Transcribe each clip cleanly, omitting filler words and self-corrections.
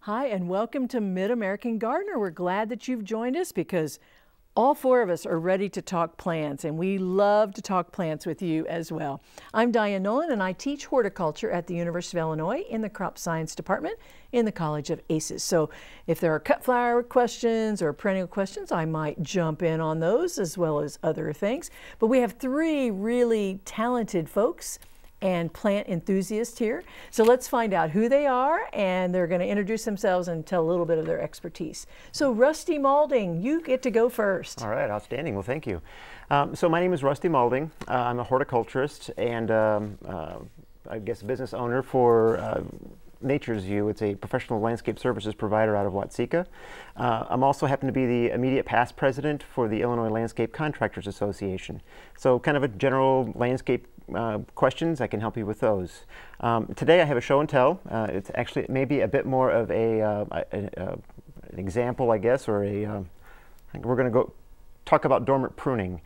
Hi, and welcome to Mid-American Gardener. We're glad that you've joined us because all four of us are ready to talk plants, and we love to talk plants with you as well. I'm Diane Nolan, and I teach horticulture at the University of Illinois in the Crop Science Department in the College of ACES. So if there are cut flower questions or perennial questions, I might jump in on those as well as other things. But we have three really talented folks and plant enthusiasts here. So let's find out who they are, and they're going to introduce themselves and tell a little bit of their expertise. So Rusty Maulding, you get to go first. All right, outstanding. Well, thank you. So my name is Rusty Maulding. I'm a horticulturist and I guess a business owner for Nature's View. It's a professional landscape services provider out of Watseka. I'm also happen to be the immediate past president for the Illinois Landscape Contractors Association. So kind of a general landscape questions, I can help you with those. Today I have a show and tell. It's actually maybe a bit more of an example, I guess, or we're going to go talk about dormant pruning.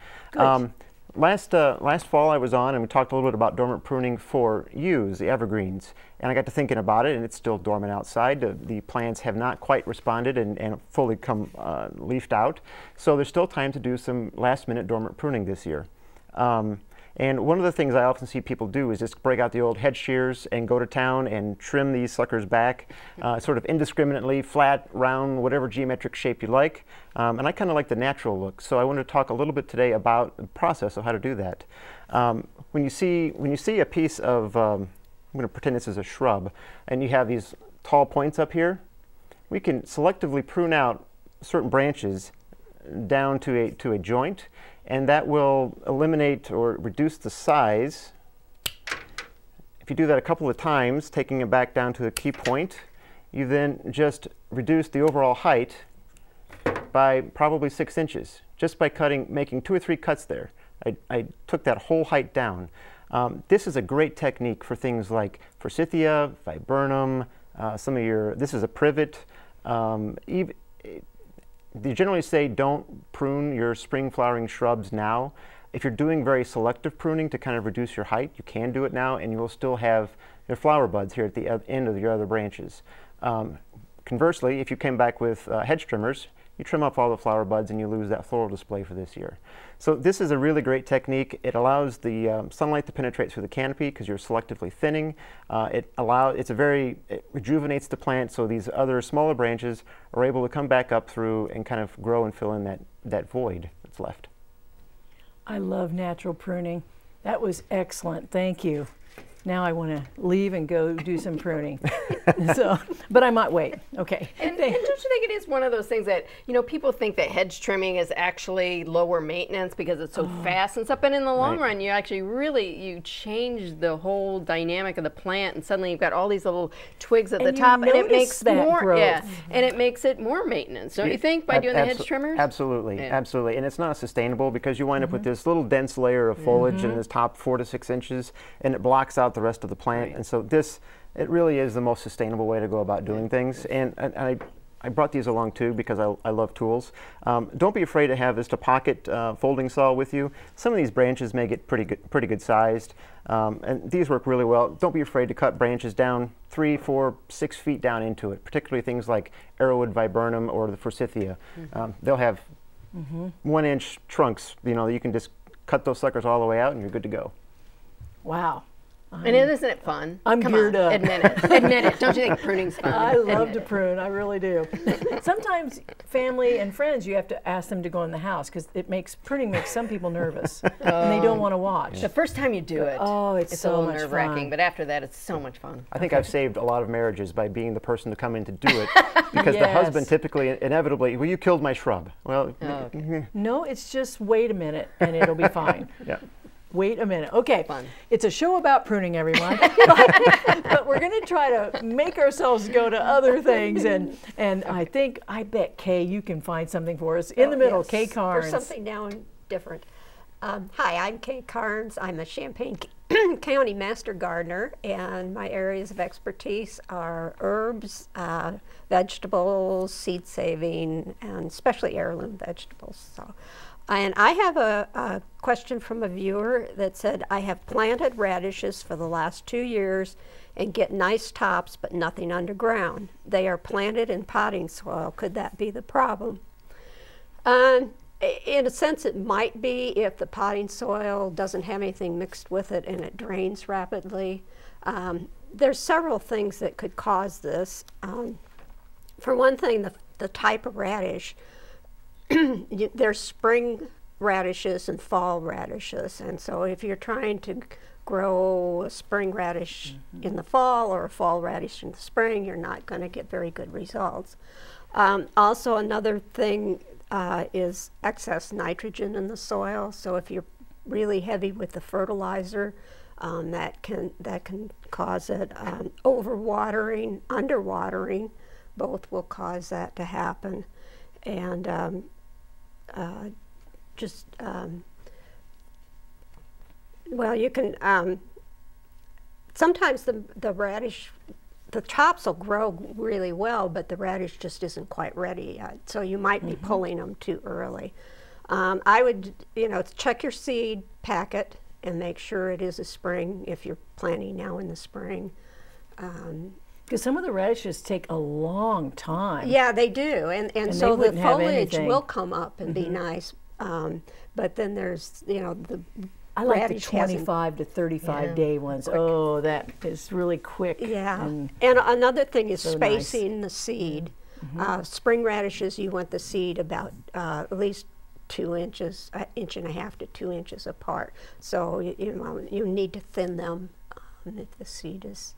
Last fall I was on and we talked a little bit about dormant pruning for yews, the evergreens, and I got to thinking about it, and it's still dormant outside. The plants have not quite responded and fully come leafed out, so there's still time to do some last-minute dormant pruning this year. And one of the things I often see people do is just break out the old hedge shears and go to town and trim these suckers back sort of indiscriminately, flat, round, whatever geometric shape you like. And I kind of like the natural look. So I want to talk a little bit today about the process of how to do that. When you see a piece of, I'm going to pretend this is a shrub, and you have these tall points up here, we can selectively prune out certain branches down to a joint, and that will eliminate or reduce the size. If you do that a couple of times, taking it back down to a key point, you then just reduce the overall height by probably 6 inches, just by making 2 or 3 cuts there. I took that whole height down. This is a great technique for things like forsythia, viburnum, this is a privet. They generally say don't prune your spring flowering shrubs now. If you're doing very selective pruning to kind of reduce your height, you can do it now, and you will still have your flower buds here at the end of your other branches. Conversely, if you came back with hedge trimmers, you trim up all the flower buds and you lose that floral display for this year. So this is a really great technique. It allows the sunlight to penetrate through the canopy because you're selectively thinning. It rejuvenates the plant, so these other smaller branches are able to come back up through and kind of grow and fill in that void that's left. I love natural pruning. That was excellent. Thank you. Now I want to leave and go do some pruning. But I might wait. Okay. And don't you think it is one of those things that, people think that hedge trimming is actually lower maintenance because it's so fast and stuff, but in the long run, you actually you change the whole dynamic of the plant, and suddenly you've got all these little twigs at the top, and it makes and it makes it more maintenance. Don't you think, by doing the hedge trimmers? Absolutely, absolutely. And it's not sustainable because you wind up with this little dense layer of foliage in this top 4 to 6 inches, and it blocks out the rest of the plant. And so it really is the most sustainable way to go about doing things. And I brought these along too because I love tools. Don't be afraid to have just a pocket folding saw with you. Some of these branches may get pretty good sized, and these work really well. Don't be afraid to cut branches down 3, 4, 6 feet down into it, particularly things like arrowwood viburnum or the forsythia. They'll have 1-inch trunks. You can just cut those suckers all the way out and you're good to go. Wow. And isn't it fun? I'm geared up. Admit it. Admit it. Don't you think pruning's fun? I love to prune. I really do. Sometimes family and friends, you have to ask them to go in the house because pruning makes some people nervous and they don't want to watch. The first time you do it, it's so a little much nerve-wracking, fun. but after that, it's so much fun. I think I've saved a lot of marriages by being the person to come in to do it because the husband typically, inevitably, well, you killed my shrub. Well, no, it's just wait a minute and it'll be fine. Wait a minute. Okay, it's a show about pruning, everyone, but we're going to try to make ourselves go to other things, and I bet, Kay, you can find something for us in the middle. Yes. Kay Carnes. For something now and different. Hi, I'm Kay Carnes. I'm a Champaign County Master Gardener, and my areas of expertise are herbs, vegetables, seed saving, and especially heirloom vegetables. So And I have a question from a viewer that said, I have planted radishes for the last 2 years and get nice tops but nothing underground. They are planted in potting soil. Could that be the problem? In a sense, it might be if the potting soil doesn't have anything mixed with it and it drains rapidly. There's several things that could cause this. For one thing, the type of radish, there's spring radishes and fall radishes. And so if you're trying to grow a spring radish in the fall or a fall radish in the spring, you're not going to get very good results. Also, another thing is excess nitrogen in the soil. So if you're really heavy with the fertilizer, that can cause it. Overwatering, underwatering, both will cause that to happen. And well, you can, sometimes the radish, the tops will grow really well, but the radish just isn't quite ready yet. So you might be pulling them too early. I would, check your seed packet and make sure it is a spring if you're planting now in the spring. Because some of the radishes take a long time. Yeah, they do, and so the foliage will come up and be nice. But then there's, I like the 25 to 35 day ones. Quick. Oh, that is really quick. Yeah, and another thing is so spacing the seed. Spring radishes, you want the seed about at least 2 inches, 1.5 inches to 2 inches apart. So you need to thin them if the seed is.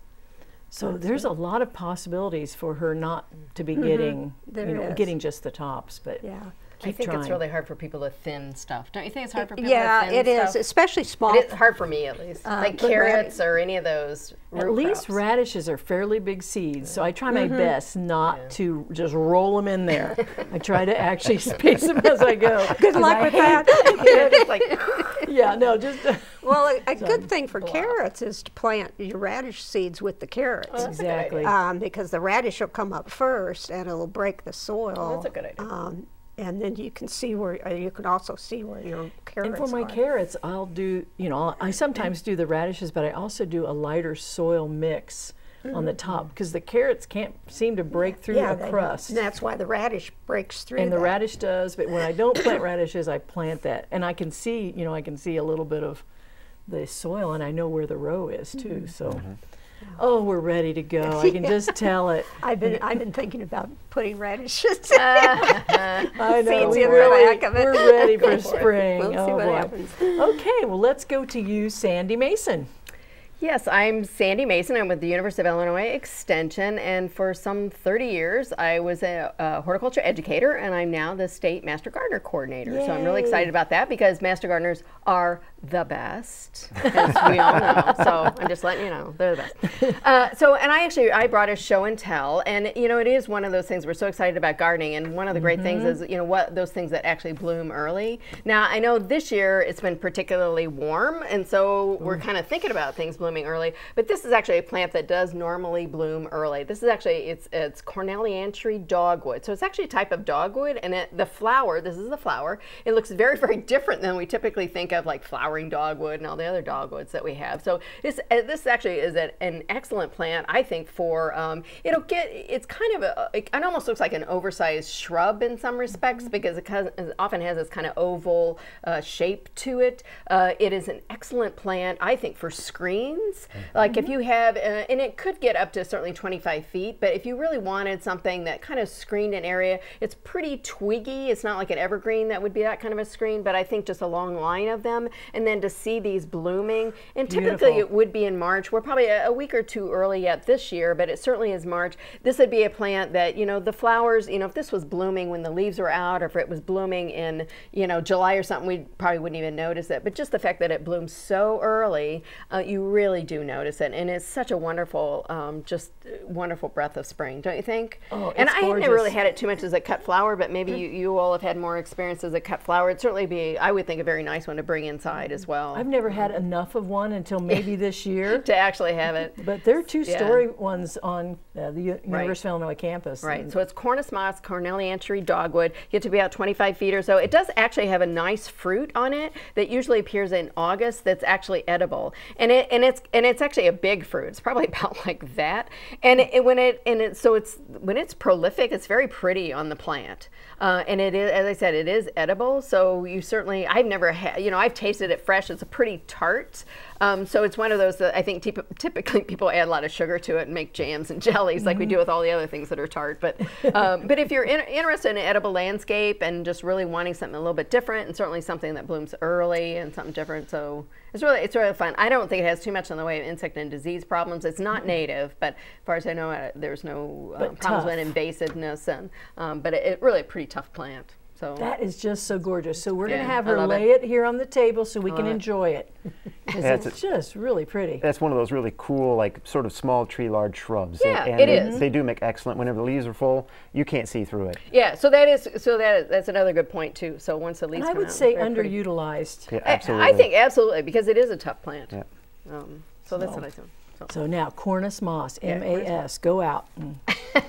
So there's a lot of possibilities for her not to be getting, getting just the tops, but yeah. I think trying. It's really hard for people to thin stuff. Don't you think it's hard for people to thin stuff? Yeah, it is, especially small. It's hard for me, at least. Like carrots or any of those root At least crops. Radishes are fairly big seeds, so I try my best not to just roll them in there. I try to actually space them as I go. Good luck with that. Just like, yeah, no, just... Well, a good thing for carrots is to plant your radish seeds with the carrots. Oh, that's exactly. Because the radish will come up first and it'll break the soil. Oh, that's a good idea. And then you can see where, you can also see where your carrots are. And for my carrots, I'll do, I sometimes do the radishes, but I also do a lighter soil mix on the top, because the carrots can't seem to break through a crust. And that's why the radish breaks through. And the radish does, but when I don't plant radishes, I plant that. And I can see, I can see a little bit of the soil, and I know where the row is too, so. Oh, we're ready to go. I can just tell it. I've been thinking about putting radishes. I know. We're ready for spring. We'll see what happens. Okay, well, let's go to you, Sandy Mason. Yes, I'm Sandy Mason. I'm with the University of Illinois Extension, and for some 30 years I was a horticulture educator, and I'm now the State Master Gardener Coordinator. Yay. So I'm really excited about that, because Master Gardeners are the best, as we all know. So I'm just letting you know, they're the best. And I brought a show and tell, and it is one of those things, we're so excited about gardening, and one of the great things is, what those things that actually bloom early. Now, I know this year it's been particularly warm, and so we're kind of thinking about things blooming early, but this is actually a plant that does normally bloom early. This is actually, it's Cornelianthera dogwood. So it's actually a type of dogwood, and the flower, this is the flower, it looks very, very different than we typically think of, like flowering dogwood and all the other dogwoods that we have. So this actually is an excellent plant, I think, for, it's kind of it almost looks like an oversized shrub in some respects, because it often has this kind of oval shape to it. It is an excellent plant, I think, for screens. Like if you have, and it could get up to certainly 25 feet, but if you really wanted something that kind of screened an area, it's pretty twiggy. It's not like an evergreen that would be that kind of a screen, but I think just a long line of them, and then to see these blooming, and typically it would be in March. We're probably a week or two early yet this year, but it certainly is March. This would be a plant that, the flowers, if this was blooming when the leaves were out, or if it was blooming in, July or something, we probably wouldn't even notice it. But just the fact that it blooms so early, you really really do notice it, and it's such a wonderful, just wonderful breath of spring, don't you think? Oh, and it's I gorgeous. never really had it too much as a cut flower, but maybe you all have had more experience as a cut flower. It'd certainly be, I would think, a very nice one to bring inside as well. I've never had enough of one until maybe this year. To actually have it. But there are two-story ones on the University of Illinois campus. Right, so it's Cornus moss, Cornelianthry dogwood. You get to be about 25 feet or so. It does actually have a nice fruit on it that usually appears in August that's actually edible. And it's actually a big fruit. It's probably about like that. And when it's prolific, it's very pretty on the plant. And it is, as I said, it is edible. So you certainly, I've never had, I've tasted it fresh. It's a pretty tart. So it's one of those that I think typically people add a lot of sugar to it and make jams and jellies like we do with all the other things that are tart. But if you're interested in an edible landscape and just really wanting something a little bit different, and certainly something that blooms early and something different, so it's really fun. I don't think it has too much in the way of insect and disease problems. It's not native, but as far as I know, there's no problems with invasiveness, and but it really a pretty tough plant. So that is just so gorgeous. So we're going to have I her love lay it here on the table so we can enjoy it. Yeah, It's just really pretty. That's one of those really cool, like sort of small tree, large shrubs. Yeah, and it is. They do make excellent. Whenever the leaves are full, you can't see through it. Yeah, that's another good point too. So once the leaves And I come would out, say it's very pretty. underutilized. Yeah, absolutely. I think absolutely, because it is a tough plant. Yeah. So that's what I think. So now Cornus moss, M-A-S, go out.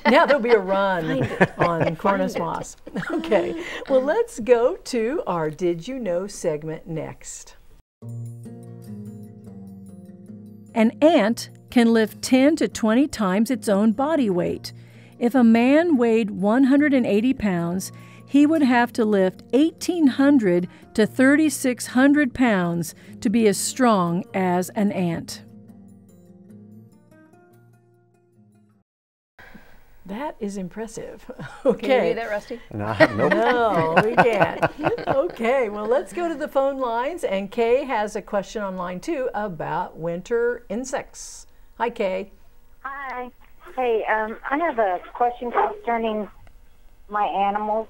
Now there'll be a run on Cornus moss. Okay, well let's go to our Did You Know segment next. An ant can lift 10 to 20 times its own body weight. If a man weighed 180 pounds, he would have to lift 1,800 to 3,600 pounds to be as strong as an ant. That is impressive. Okay. Can you do that, Rusty? Nope. No, we can't. Okay, well, let's go to the phone lines. And Kay has a question on line 2 about winter insects. Hi, Kay. Hi. Hey, I have a question concerning my animals.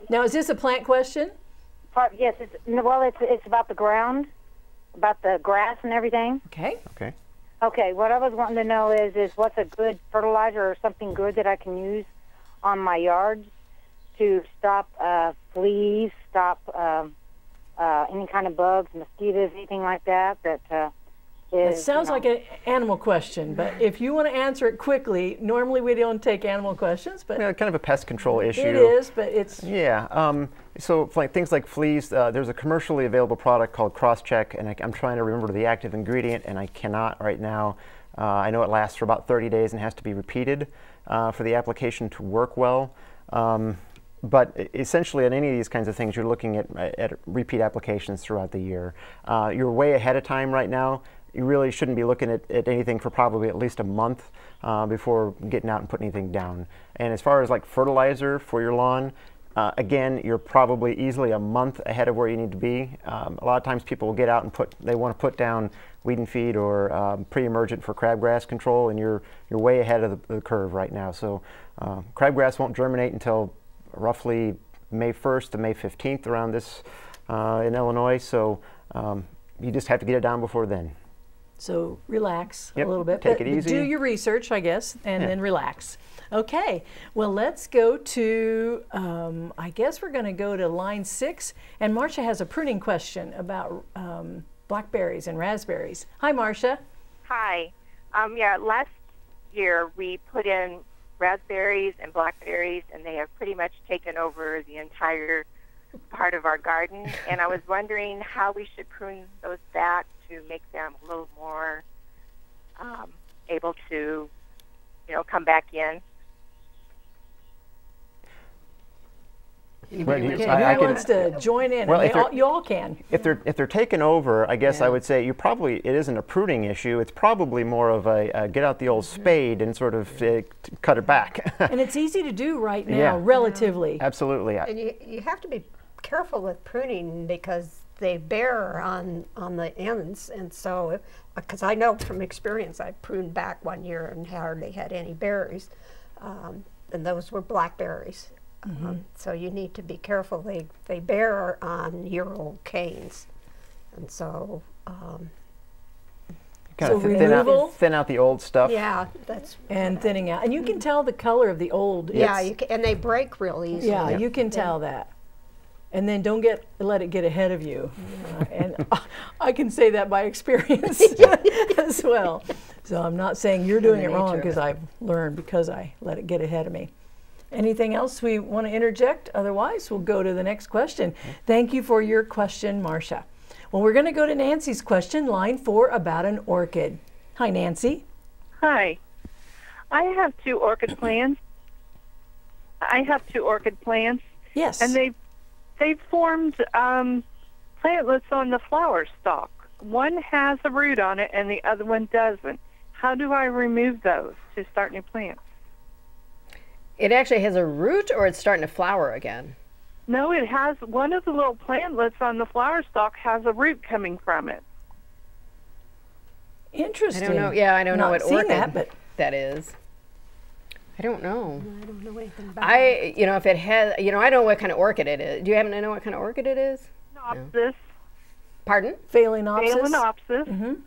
Now, is this a plant question? Yes, it's about the ground, about the grass and everything. Okay. Okay. Okay, what I was wanting to know is what's a good fertilizer or something good that I can use on my yards to stop fleas, stop any kind of bugs, mosquitoes, anything like that. It sounds like an animal question, but if you want to answer it quickly, normally we don't take animal questions, but Yeah, kind of a pest control issue. it is, but it's... Yeah. So like things like fleas, there's a commercially available product called Crosscheck, and I'm trying to remember the active ingredient, and I cannot right now. I know it lasts for about 30 days and has to be repeated for the application to work well. But essentially, on any of these kinds of things, you're looking at repeat applications throughout the year. You're way ahead of time right now. You really shouldn't be looking at anything for probably at least a month before getting out and putting anything down. And as far as like fertilizer for your lawn, again, you're probably easily a month ahead of where you need to be. A lot of times people will get out and they want to put down weed and feed or pre-emergent for crabgrass control, and you're way ahead of the curve right now. So crabgrass won't germinate until roughly May 1st to May 15th around this in Illinois. So you just have to get it down before then. So relax Yep, a little bit. take but it easy. Do your research, I guess, and then relax. Okay, well, let's go to, I guess we're going to go to line 6. And Marcia has a pruning question about blackberries and raspberries. Hi, Marcia. Hi. Yeah, last year we put in raspberries and blackberries, and they have pretty much taken over the entire part of our garden. And I was wondering how we should prune those back to make them a little more able to, come back in. Well, Okay, I who can- wants to join in? Well, And if you're- you all can. If they're taken over, I guess Yeah. I would say it isn't a pruning issue. It's probably more of a get out the old spade and sort of cut it back. And it's easy to do right now, Yeah. relatively. Absolutely. And you have to be careful with pruning because they bear on the ends, and so because I know from experience, I pruned back one year and hardly had any berries, and those were blackberries. So you need to be careful. They bear on year-old canes, and so Kind of So thin thin out the old stuff. Yeah, that's And thinning out. And you can tell the color of the old. yeah. It's- You can, and they break real easily. Yeah, you can tell that. And then don't let it get ahead of you. And I can say that by experience as well. So I'm not saying you're doing it wrong, because I've learned because I let it get ahead of me. Anything else we want to interject? Otherwise, we'll go to the next question. Thank you for your question, Marcia. Well, we're going to go to Nancy's question, line 4, about an orchid. Hi, Nancy. Hi. I have 2 orchid plants. Yes. And they've formed plantlets on the flower stalk. One has a root on it and the other one doesn't. How do I remove those to start new plants? It actually has a root, or it's starting to flower again? No, it has one of the little plantlets on the flower stalk has a root coming from it. Interesting. I don't know. Yeah, I don't know Not what seen orchid that, but that is. I don't know. I don't know anything about it. If it has, I don't know what kind of orchid it is. Do you happen to know what kind of orchid it is? Phalaenopsis. Pardon? Phalaenopsis. Phalaenopsis.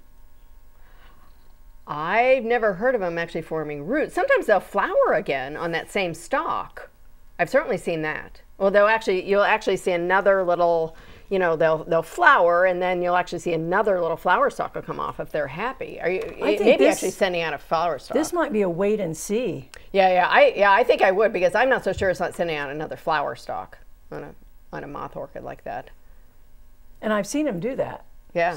I've never heard of them actually forming roots. Sometimes they'll flower again on that same stalk. I've certainly seen that. Well, you'll actually see another little, they'll flower, and then you'll actually see another little flower stalk will come off if they're happy. Maybe actually sending out a flower stalk. This might be a wait and see. I think I would, because I'm not so sure it's not sending out another flower stalk on a moth orchid like that. And I've seen them do that. Yeah.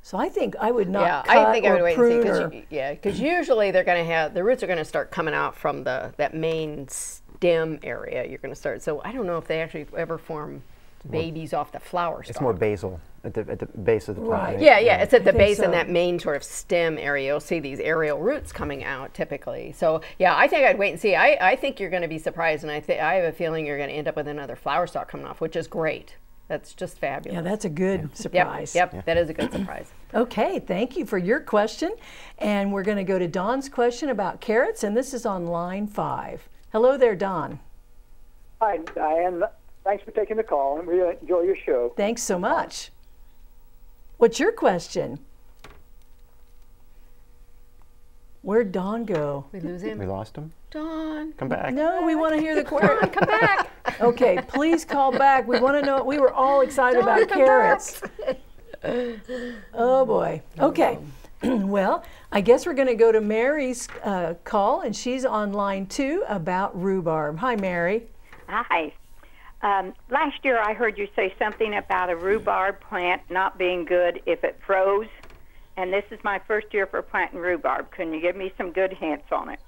So I think I would not cut I think I would or wait prune and see, because usually they're going to have, the roots are going to start coming out from that main stem area. You're going to start. So I don't know if they actually ever form babies off the flower stalk. It's more basal at the base of the plant. Right. Right? Yeah, it's at the think base so. and that main sort of stem area. You'll see these aerial roots coming out typically. So yeah, I think I'd wait and see. I think you're going to be surprised, and I have a feeling you're going to end up with another flower stalk coming off, which is great. That's just fabulous. Yeah, that's a good surprise. Yep, that is a good surprise. Okay, thank you for your question. And we're going to go to Don's question about carrots, and this is on line 5. Hello there, Don. Hi, Diane. Thanks for taking the call. I really enjoy your show. Thanks so much. What's your question? Where'd Don go? We lose him? We lost him. Dawn. Come back. No, we want to hear the question. Come back. Okay, please call back. We want to know. We were all excited about carrots. Oh boy. Okay. Well, I guess we're going to go to Mary's call, and she's on line 2 about rhubarb. Hi, Mary. Hi. Last year I heard you say something about a rhubarb plant not being good if it froze, and this is my first year for planting rhubarb. Can you give me some good hints on it?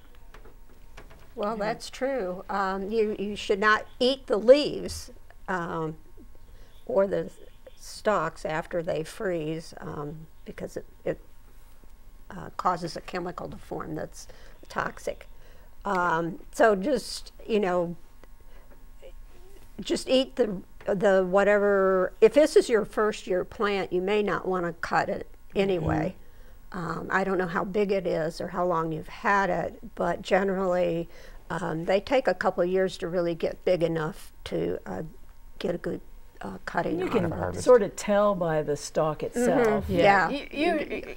Well, that's true. You should not eat the leaves or the stalks after they freeze because it causes a chemical to form that's toxic. So just eat the whatever. If this is your first year plant, you may not want to cut it anyway. I don't know how big it is or how long you've had it, but generally they take a couple of years to really get big enough to get a good cutting You out can of it. sort of tell by the stalk itself. Yeah.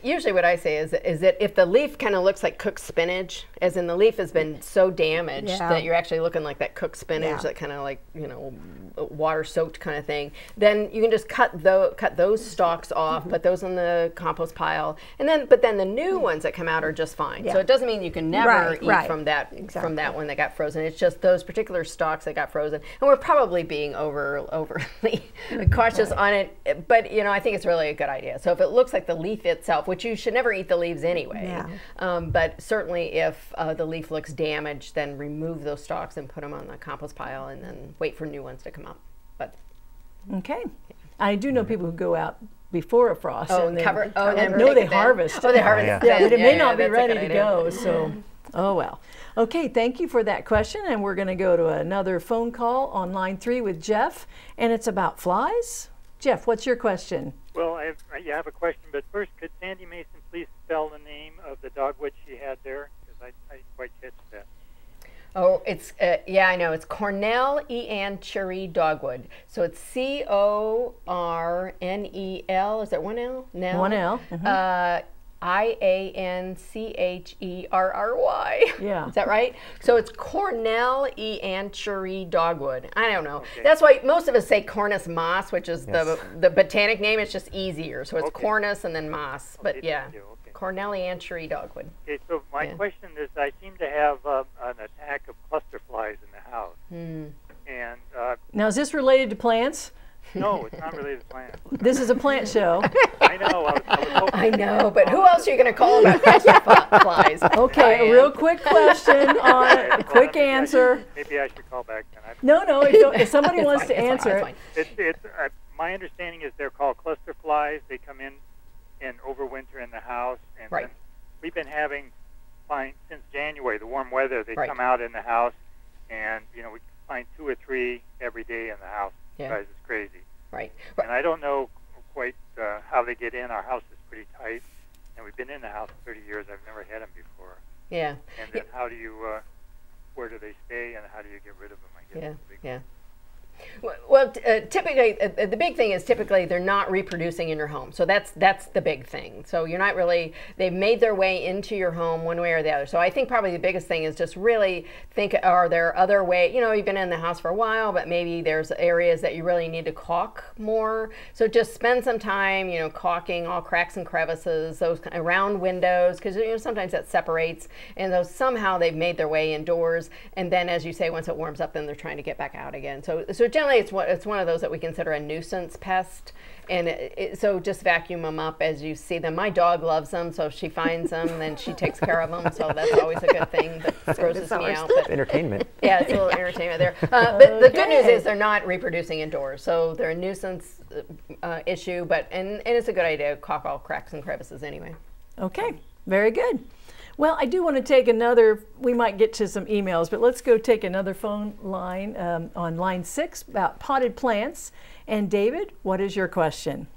Usually what I say is that if the leaf kind of looks like cooked spinach, as in the leaf has been so damaged that you're actually looking like that cooked spinach, that kind of like, water soaked kind of thing, then you can just cut those stalks off, put those in the compost pile, but then the new ones that come out are just fine. So it doesn't mean you can never eat from that one that got frozen. It's just those particular stalks that got frozen. And we're probably being overly cautious on it, but I think it's really a good idea. So if it looks like the leaf itself, which you should never eat the leaves anyway, but certainly if the leaf looks damaged, then remove those stalks and put them on the compost pile, and then wait for new ones to come up. But Okay. I do know people who go out before a frost and then cover. they harvest. Oh, they harvest. Yeah, but it may not be that's a ready good to idea. go. So, oh well. Okay, thank you for that question. And we're going to go to another phone call on line 3 with Jeff, and it's about flies. Jeff, what's your question? Well, I have a question, but first, could Sandy Mason please spell the name of the dogwood she had there? Because I didn't quite catch that. Oh, it's I know. It's Cornell Ean Cherry Dogwood. So it's Cornel. Is that one L? Nell. One L. Iancherry. Yeah. Is that right? So it's Cornell Eanchery dogwood. I don't know. Okay. That's why most of us say Cornus moss, which is the botanic name. It's just easier. So it's Cornus and then moss. But yeah, Cornell Eanchery dogwood. Okay, so my question is, I seem to have an attack of cluster flies in the house. And now, is this related to plants? No, it's not related to plants. This is a plant show. I know. I know, but who else are you going to call about cluster flies? Okay, a real quick question on quick answer. Maybe I should call back then. No, if somebody wants to answer it. My understanding is they're called cluster flies. They come in and overwinter in the house. And then we've been having, since January, the warm weather, they come out in the house, and we find 2 or 3 every day in the house. It drives us crazy. Right. And I don't know quite how they get in. Our house is pretty tight, and we've been in the house 30 years. I've never had them before. Yeah. And then how do you, where do they stay, and how do you get rid of them, I guess? Yeah. Well, typically, the big thing is typically they're not reproducing in your home. So that's the big thing. So you're not really, they've made their way into your home one way or the other. So I think probably the biggest thing is just really think, are there other ways, you've been in the house for a while, but maybe there's areas that you really need to caulk more. So just spend some time, caulking all cracks and crevices, those around windows, because sometimes that separates, and those somehow they've made their way indoors. And then, as you say, once it warms up, then they're trying to get back out again. So generally, it's one of those that we consider a nuisance pest, and so just vacuum them up as you see them. My dog loves them, so if she finds them, then she takes care of them. So that's always a good thing. That grosses me out. But entertainment. Yeah, it's a little entertainment there. But the good news is they're not reproducing indoors, so they're a nuisance issue. But and it's a good idea to caulk all cracks and crevices anyway. Okay, very good. Well, I do want to take we might get to some emails, but let's go take another phone line on line 6 about potted plants. And David, what is your question?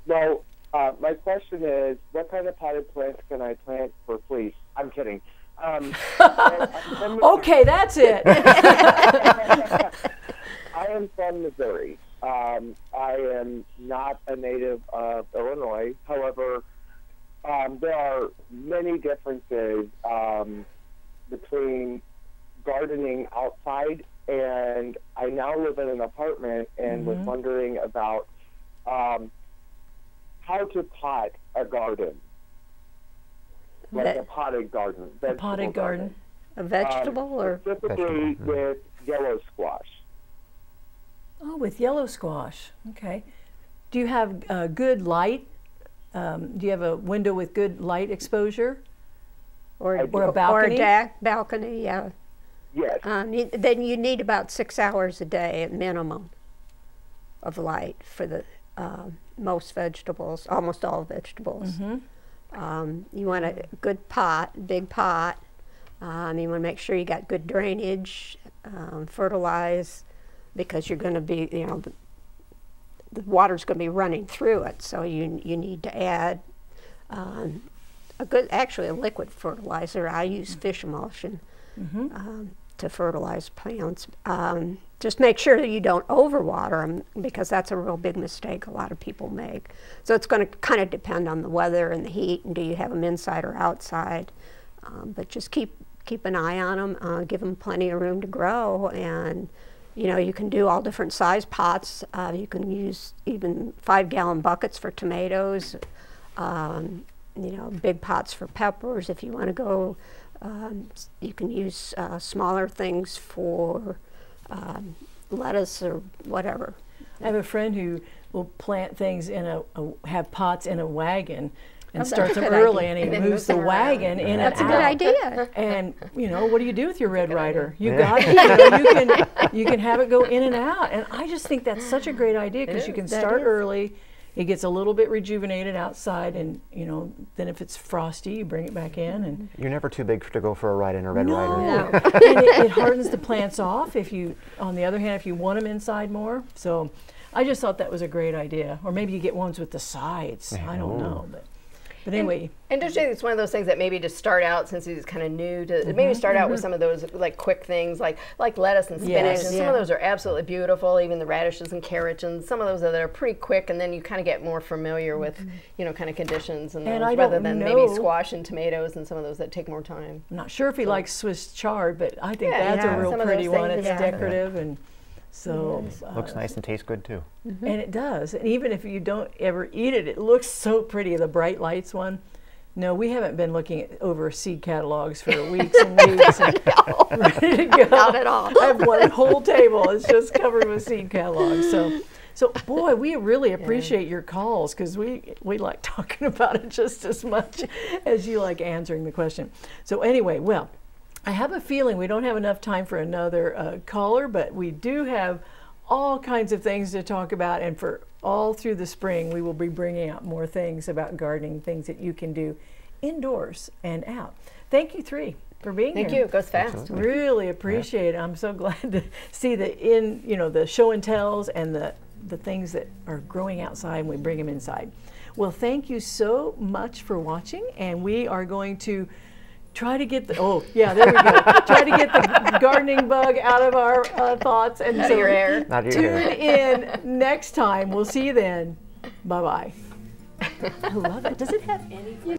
Well, my question is, what kind of potted plants can I plant for fleas? I'm kidding. Okay, that's it. I am from Missouri. I am not a native of Illinois. However, there are many differences between gardening outside, and I now live in an apartment and was wondering about how to pot a garden, like a potted garden. A potted garden. A vegetable or? Specifically with yellow squash. Oh, with yellow squash. Okay. Do you have good light? Do you have a window with good light exposure? Or a balcony? Or a balcony, yeah. Yes. Then you need about 6 hours a day at minimum of light for the most vegetables, almost all vegetables. You want a good pot, big pot. You want to make sure you got good drainage, fertilize, because you're going to be, the water's going to be running through it, so you need to add a liquid fertilizer. I use fish emulsion to fertilize plants. Just make sure that you don't overwater them, because that's a real big mistake a lot of people make. So it's going to kind of depend on the weather and the heat, and do you have them inside or outside. But just keep an eye on them, give them plenty of room to grow, and you can do all different size pots. You can use even 5-gallon buckets for tomatoes, big pots for peppers. If you want to go, you can use smaller things for lettuce or whatever. I have a friend who will plant things have pots in a wagon, and starts them early, and he moves the wagon in and out. That's a good idea. And what do you do with your Red Ryder? You got it. You can have it go in and out. And I just think that's such a great idea, because you can start early. It gets a little bit rejuvenated outside, and then if it's frosty, you bring it back in. And you're never too big to go for a ride in a Red Ryder. No, and it hardens the plants off. On the other hand, if you want them inside more. So I just thought that was a great idea. Or maybe you get ones with the sides. I don't know, but But anyway. And don't you think it's one of those things that maybe to start out, since he's kind of new, to maybe start out with some of those like quick things like lettuce and spinach. And some of those are absolutely beautiful, even the radishes and carrots, and some of those that are pretty quick, and then you kind of get more familiar with, you know, kind of conditions and those, rather than maybe squash and tomatoes and some of those that take more time. I'm not sure if he likes Swiss chard, but I think that's a real pretty one. It's decorative and so looks nice and tastes good too. And it does. And even if you don't ever eat it, it looks so pretty. The Bright Lights one. No, we haven't been looking over seed catalogs for weeks and weeks. And ready to go. Not at all. I have one whole table. It's just covered with seed catalogs. So boy, we really appreciate your calls because we like talking about it just as much as you like answering the question. So anyway, well, I have a feeling we don't have enough time for another caller, but we do have all kinds of things to talk about, and for all through the spring we will be bringing out more things about gardening, things that you can do indoors and out. Thank you three for being here. Thank you. It goes fast. Absolutely. Really appreciate it. I'm so glad to see the show and tells and the things that are growing outside, and we bring them inside. Well, thank you so much for watching, and we are going to try to get there we go. Try to get the gardening bug out of our thoughts and out of your hair. Tune in next time. We'll see you then. Bye-bye. I love it. Does it have any